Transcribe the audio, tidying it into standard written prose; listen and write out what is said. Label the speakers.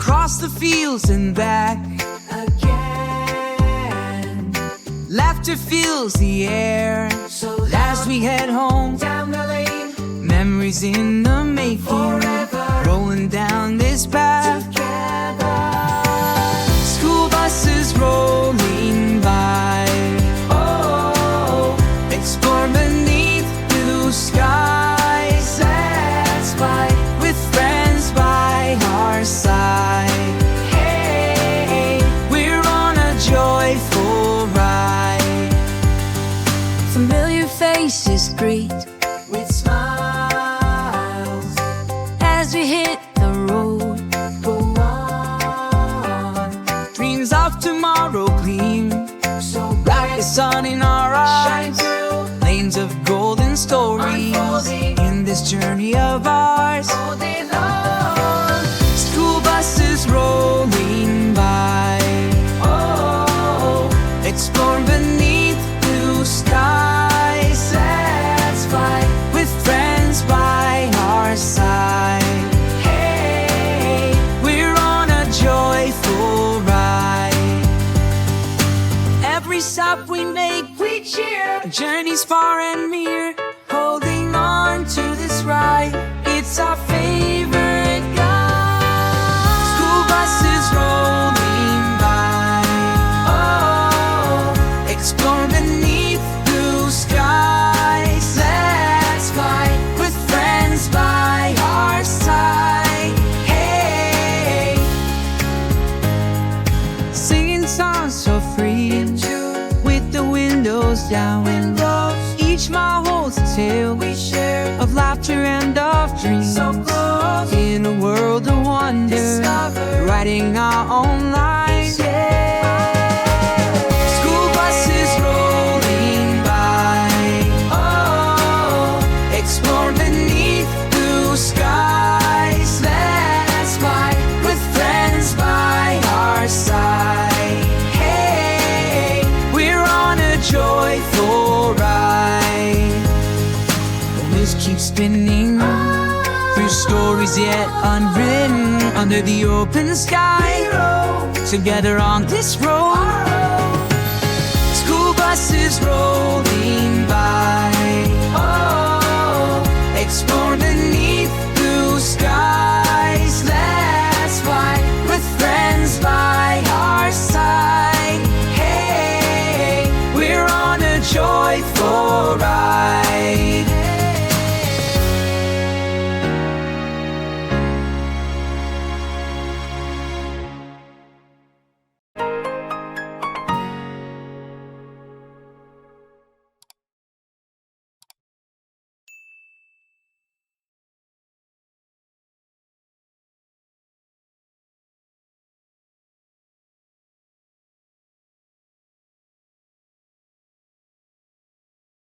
Speaker 1: across the fields and back
Speaker 2: again.
Speaker 1: Laughter fills the air
Speaker 2: So
Speaker 1: as we head home.
Speaker 2: down the lane,
Speaker 1: Memories in the making,
Speaker 2: forever
Speaker 1: rolling down this path.
Speaker 2: together.
Speaker 1: School buses rolling by,
Speaker 2: Oh,
Speaker 1: explore beneath blue skies.
Speaker 2: let's fly.
Speaker 1: With friends by our side,
Speaker 2: Hey,
Speaker 1: we're on a joyful ride. Familiar faces greet
Speaker 2: with smiles,
Speaker 1: as we hit the road.
Speaker 2: go on.
Speaker 1: Dreams of tomorrow gleam
Speaker 2: So
Speaker 1: like
Speaker 2: bright,
Speaker 1: the sun in our
Speaker 2: shine
Speaker 1: eyes.
Speaker 2: through,
Speaker 1: Lanes of golden stories
Speaker 2: unfolding
Speaker 1: in this journey of ours.
Speaker 2: all day long.
Speaker 1: School buses rolling by,
Speaker 2: Oh,
Speaker 1: explore beneath blue skies.
Speaker 2: let's fly.
Speaker 1: With friends by our side,
Speaker 2: Hey,
Speaker 1: we're on a joyful ride. Every stop we make,
Speaker 2: we cheer.
Speaker 1: journeys far and near, holding on to this ride. It's our favorite guide. School buses rolling by,
Speaker 2: Oh,
Speaker 1: explore beneath blue skies. Let's fly with friends by our side. Hey, singing songs so free, with the windows down. Each mile holds a tale
Speaker 2: we share
Speaker 1: of laughter and of dreams.
Speaker 2: so close.
Speaker 1: In a world of wonder,
Speaker 2: Discover.
Speaker 1: writing our own lives. School buses rolling by,
Speaker 2: Oh,
Speaker 1: explore beneath blue skies. Let's fly with friends by our side. Hey, we're on a joyful ride. The wheels keep spinning through stories yet unwritten, under the open sky. Together on this road, school buses rolling by,
Speaker 2: oh,
Speaker 1: explore